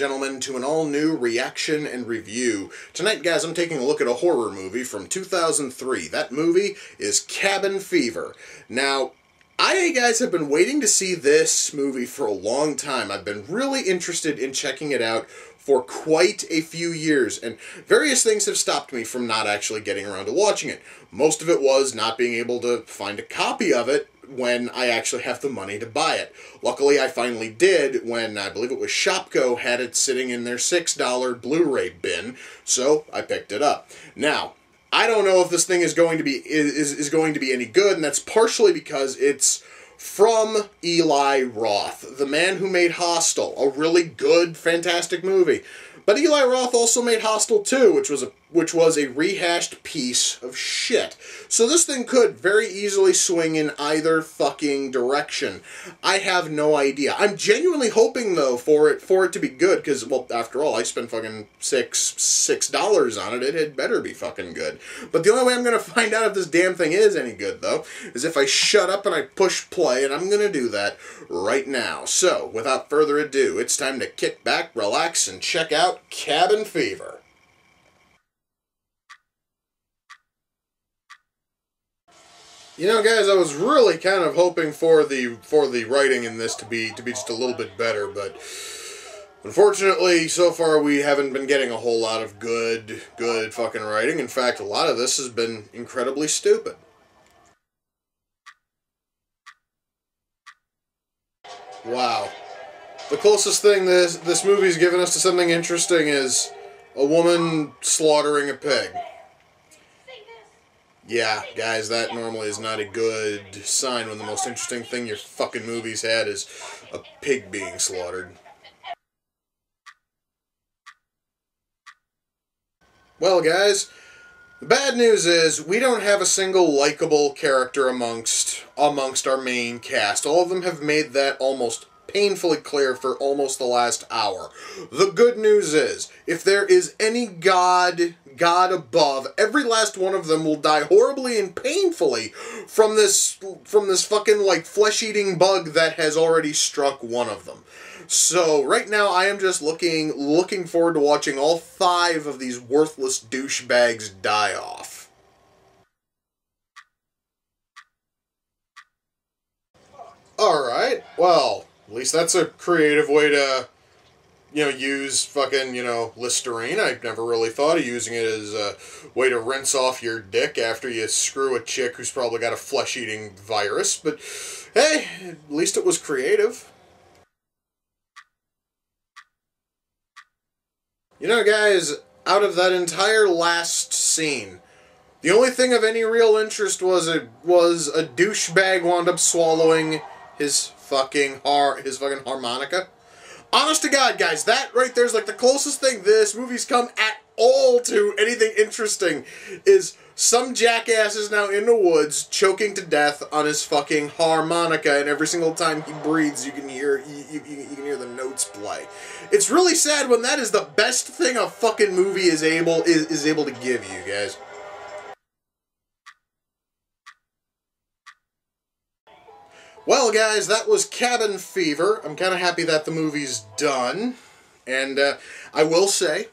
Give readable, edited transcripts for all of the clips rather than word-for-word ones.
gentlemen, to an all-new reaction and review. Tonight, guys, I'm taking a look at a horror movie from 2003. That movie is Cabin Fever. Now, I, guys, have been waiting to see this movie for a long time. I've been really interested in checking it out for quite a few years, and various things have stopped me from not actually getting around to watching it. Most of it was not being able to find a copy of it when I actually have the money to buy it. Luckily, I finally did when, I believe it was Shopko, had it sitting in their $6 Blu-ray bin, so I picked it up. Now, I don't know if this thing is going to be going to be any good, and that's partially because it's from Eli Roth, the man who made Hostel, a really good, fantastic movie. But Eli Roth also made Hostel 2, which was a rehashed piece of shit. So this thing could very easily swing in either fucking direction. I have no idea. I'm genuinely hoping, though, for it to be good, because, well, after all, I spent fucking $6 on it. It had better be fucking good. But the only way I'm going to find out if this damn thing is any good, though, is if I shut up and I push play, and I'm going to do that right now. So, without further ado, it's time to kick back, relax, and check out Cabin Fever. You know, guys, I was really kind of hoping for the writing in this to be just a little bit better, but unfortunately, so far we haven't been getting a whole lot of good fucking writing. In fact, a lot of this has been incredibly stupid. Wow. The closest thing this movie's given us to something interesting is a woman slaughtering a pig. Yeah, guys, that normally is not a good sign when the most interesting thing your fucking movie's had is a pig being slaughtered. Well, guys, the bad news is we don't have a single likable character amongst our main cast. All of them have made that almost painfully clear for almost the last hour. The good news is, if there is any God above, every last one of them will die horribly and painfully from this fucking, like, flesh-eating bug that has already struck one of them. So, right now, I am just looking forward to watching all 5 of these worthless douchebags die off. Alright, well, at least that's a creative way to, use fucking, Listerine. I never really thought of using it as a way to rinse off your dick after you screw a chick who's probably got a flesh-eating virus. But, hey, at least it was creative. You know, guys, out of that entire last scene, the only thing of any real interest was a douchebag wound up swallowing his fucking harmonica. Honest to God, guys, that right there's like the closest thing this movie's come at all to anything interesting is some jackass is now in the woods choking to death on his fucking harmonica, and every single time he breathes you can hear the notes play. It's really sad when that is the best thing a fucking movie is able to give you, guys. Well, guys, that was Cabin Fever. I'm kind of happy that the movie's done. And I will say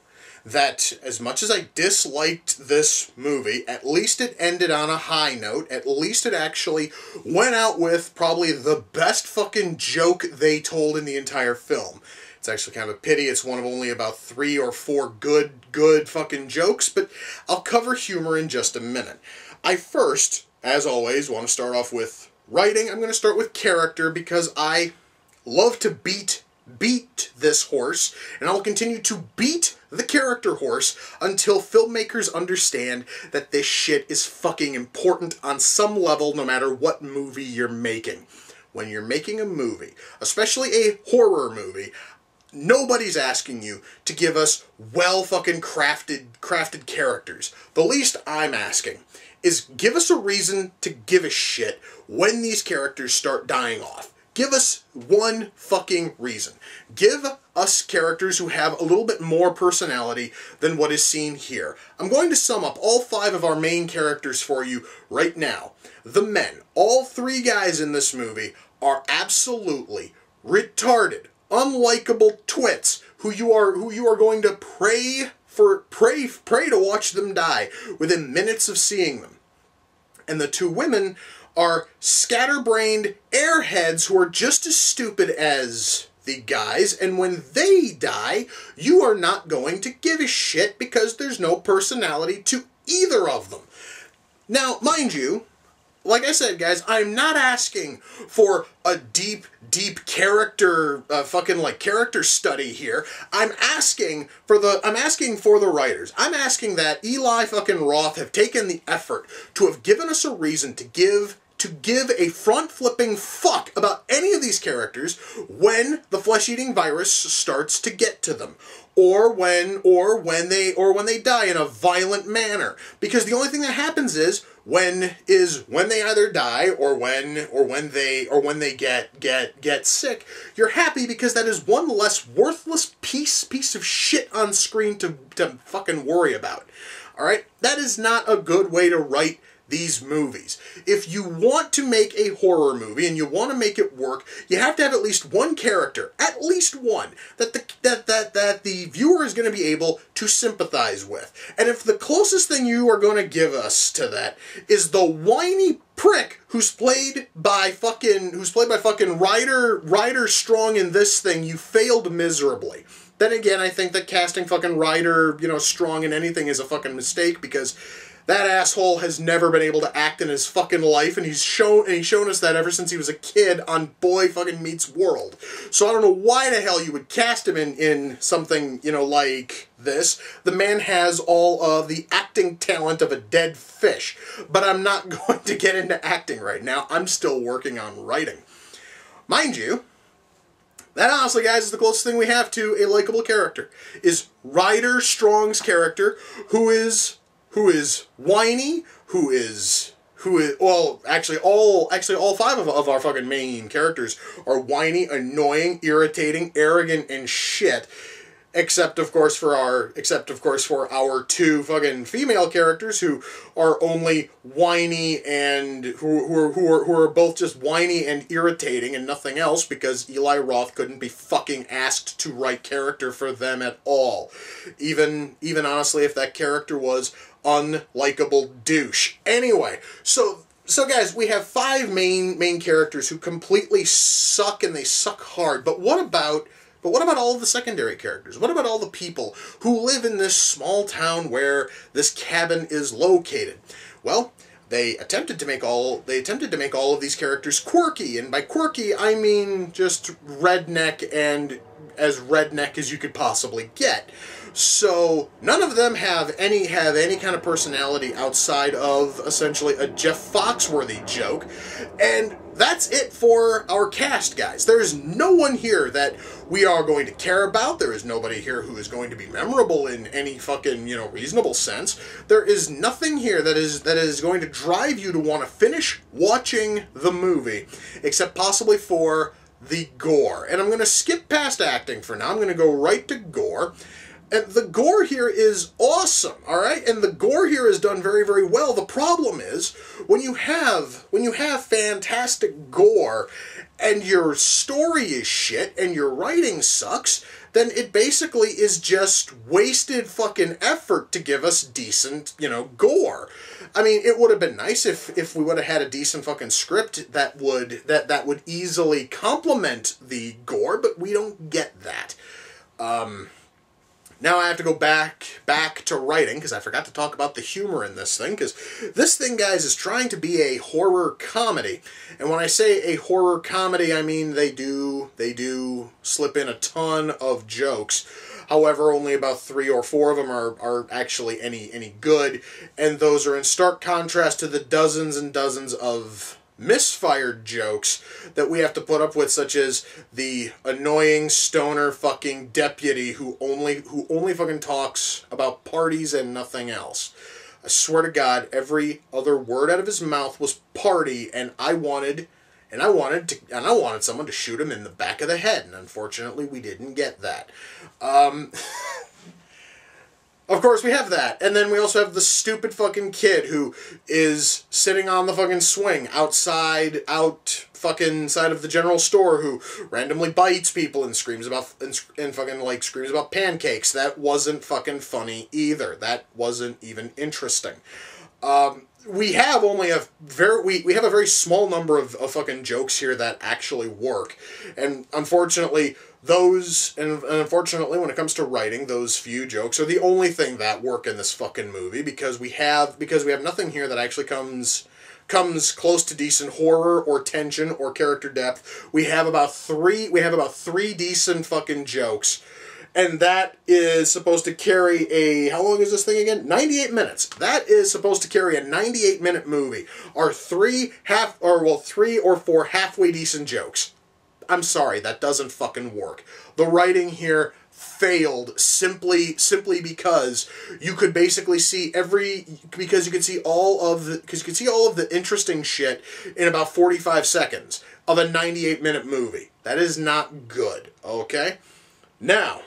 that as much as I disliked this movie, at least it ended on a high note. At least it actually went out with probably the best fucking joke they told in the entire film. It's actually kind of a pity it's one of only about 3 or 4 good fucking jokes, but I'll cover humor in just a minute. I first, as always, want to start off with writing. I'm going to start with character because I love to beat this horse, and I'll continue to beat the character horse until filmmakers understand that this shit is fucking important on some level no matter what movie you're making. When you're making a movie, especially a horror movie, nobody's asking you to give us well fucking crafted characters. The least I'm asking is give us a reason to give a shit when these characters start dying off. Give us one fucking reason. Give us characters who have a little bit more personality than what is seen here. I'm going to sum up all 5 of our main characters for you right now. The men, all 3 guys in this movie, are absolutely retarded, unlikable twits who you are going to pray to watch them die within minutes of seeing them. And the two women are scatterbrained airheads who are just as stupid as the guys, and when they die, you are not going to give a shit because there's no personality to either of them. Now, mind you, like I said, guys, I'm not asking for a deep character, character study here. I'm asking for the writers. I'm asking that Eli fucking Roth have taken the effort to have given us a reason to give a front-flipping fuck about any of these characters when the flesh-eating virus starts to get to them, or when they die in a violent manner. Because the only thing that happens is when they either die or when they get sick. You're happy because that is one less worthless piece of shit on screen to fucking worry about. All right, that is not a good way to write these movies. If you want to make a horror movie and you want to make it work, you have to have at least one character, at least one, that the viewer is going to be able to sympathize with. And if the closest thing you are going to give us to that is the whiny prick who's played by fucking Ryder Strong in this thing, you failed miserably. Then again, I think that casting fucking Ryder, Strong in anything is a fucking mistake, because that asshole has never been able to act in his fucking life, and he's shown us that ever since he was a kid on Boy Fucking Meets World. So I don't know why the hell you would cast him in something, like this. The man has all of the acting talent of a dead fish. But I'm not going to get into acting right now. I'm still working on writing. Mind you, that honestly, guys, is the closest thing we have to a likable character, is Ryder Strong's character, who is whiny, actually all five of our fucking main characters are whiny, annoying, irritating, arrogant, and shit. Except of course for our two fucking female characters who are only whiny and who are both just whiny and irritating and nothing else, because Eli Roth couldn't be fucking asked to write character for them at all. Even honestly, if that character was unlikable douche. Anyway, so guys, we have five main characters who completely suck, and they suck hard. But what about all of the secondary characters? What about all the people who live in this small town where this cabin is located? Well, they attempted to make all of these characters quirky, and by quirky I mean just redneck, and as redneck as you could possibly get. So none of them have any kind of personality outside of essentially a Jeff Foxworthy joke, and that's it for our cast, guys. There is no one here that we are going to care about. There is nobody here who is going to be memorable in any fucking, reasonable sense. There is nothing here that is going to drive you to want to finish watching the movie, except possibly for the gore. And I'm going to skip past acting for now. I'm going to go right to gore. And the gore here is awesome, all right? And the gore here is done very, very well. The problem is, when you have fantastic gore and your story is shit and your writing sucks, then it basically is just wasted fucking effort to give us decent, gore. I mean, it would have been nice if we would have had a decent fucking script that would easily complement the gore, but we don't get that. Now I have to go back to writing, because I forgot to talk about the humor in this thing, because this thing, guys, is trying to be a horror comedy. And when I say a horror comedy, I mean they do slip in a ton of jokes. However, only about 3 or 4 of them are actually any good, and those are in stark contrast to the dozens and dozens of misfired jokes that we have to put up with, such as the annoying stoner fucking deputy who only fucking talks about parties and nothing else. I swear to God, every other word out of his mouth was party, and I wanted someone to shoot him in the back of the head, and unfortunately we didn't get that. Of course, we have that. And then we also have the stupid fucking kid who is sitting on the fucking swing fucking side of the general store, who randomly bites people and screams about, and fucking, like, screams about pancakes. That wasn't fucking funny either. That wasn't even interesting. We have only a we have a very small number of fucking jokes here that actually work. And unfortunately, unfortunately, when it comes to writing, those few jokes are the only thing that work in this fucking movie, because we have nothing here that actually comes close to decent horror or tension or character depth. We have about three decent fucking jokes, and that is supposed to carry a, how long is this thing again? 98 minutes. That is supposed to carry a 98-minute movie. Are three or four halfway decent jokes. I'm sorry, that doesn't fucking work. The writing here failed simply because you could basically see all of the interesting shit in about 45 seconds of a 98-minute movie. That is not good, okay? Now,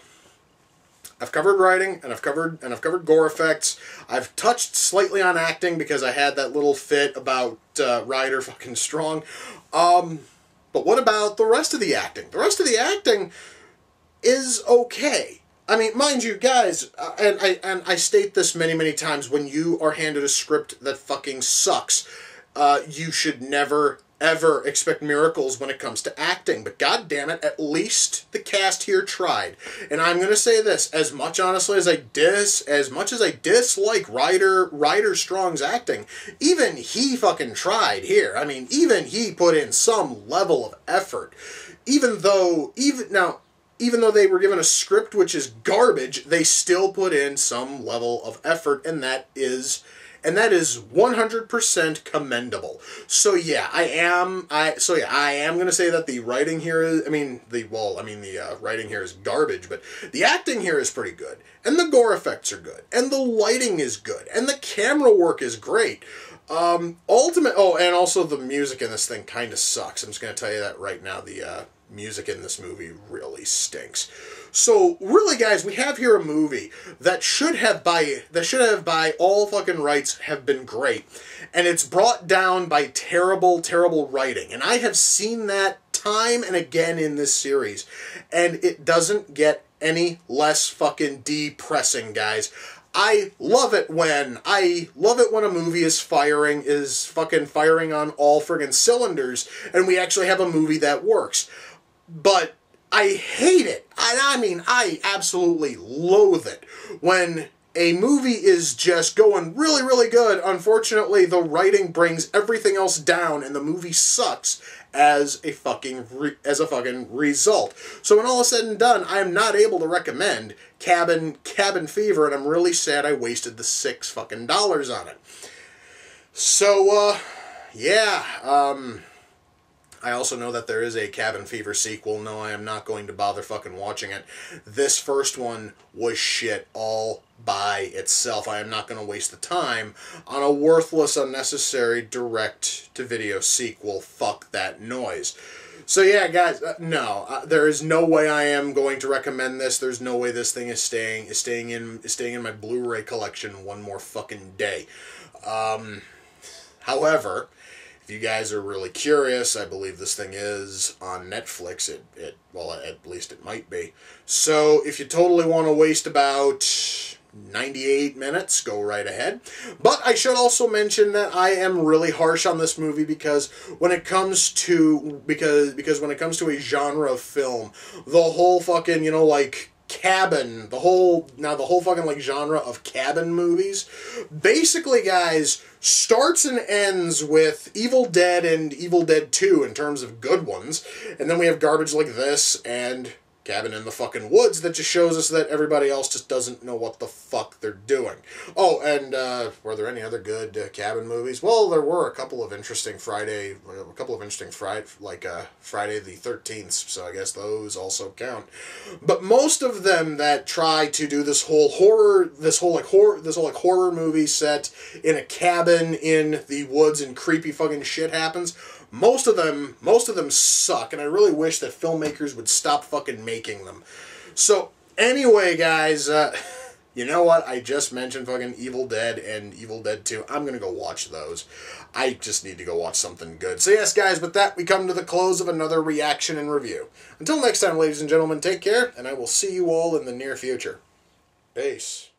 I've covered writing, and I've covered gore effects. I've touched slightly on acting because I had that little fit about Ryder fucking Strong. But what about the rest of the acting? The rest of the acting is okay. I mean, mind you, guys, and I state this many, many times, when you are handed a script that fucking sucks, you should never, ever expect miracles when it comes to acting. But god damn it, at least the cast here tried. And I'm gonna say this, as much as I dislike Ryder Strong's acting, even he fucking tried here. I mean, even he put in some level of effort. Even though they were given a script which is garbage, they still put in some level of effort, and that is 100% commendable. So yeah, I am gonna say that the writing here is, the writing here is garbage, but the acting here is pretty good, and the gore effects are good, and the lighting is good, and the camera work is great. And also the music in this thing kind of sucks. I'm just gonna tell you that right now. The music in this movie really stinks. So really, guys, we have here a movie that should have by all fucking rights have been great, and it's brought down by terrible, terrible writing. And I have seen that time and again in this series, and it doesn't get any less fucking depressing, guys. I love it when a movie is fucking firing on all friggin' cylinders, and we actually have a movie that works. But I hate it. I absolutely loathe it when a movie is just going really, really good. Unfortunately, the writing brings everything else down, and the movie sucks as a fucking result. So when all is said and done, I am not able to recommend Cabin Fever, and I'm really sad I wasted the $6 fucking on it. So, yeah, I also know that there is a Cabin Fever sequel. No, I am not going to bother fucking watching it. This first one was shit all by itself. I am not going to waste the time on a worthless, unnecessary direct-to-video sequel. Fuck that noise. So yeah, guys, no, there is no way I am going to recommend this. There's no way this thing is staying in my Blu-ray collection one more fucking day. However, if you guys are really curious, I believe this thing is on Netflix. Well, at least it might be. So if you totally want to waste about 98 minutes, go right ahead. But I should also mention that I am really harsh on this movie because when it comes to a genre of film, the whole fucking, cabin, the whole fucking genre of cabin movies, basically, guys, starts and ends with Evil Dead and Evil Dead 2 in terms of good ones, and then we have garbage like this and Cabin in the fucking Woods that just shows us that everybody else just doesn't know what the fuck they're doing. Oh, and were there any other good cabin movies? Well, there were a couple of interesting Friday the 13th, so I guess those also count. But most of them that try to do this whole horror movie set in a cabin in the woods and creepy fucking shit happens, most of them suck, and I really wish that filmmakers would stop fucking making them. So, anyway, guys, You know what? I just mentioned fucking Evil Dead and Evil Dead 2. I'm going to go watch those. I just need to go watch something good. So yes, guys, with that, we come to the close of another reaction and review. Until next time, ladies and gentlemen, take care, and I will see you all in the near future. Peace.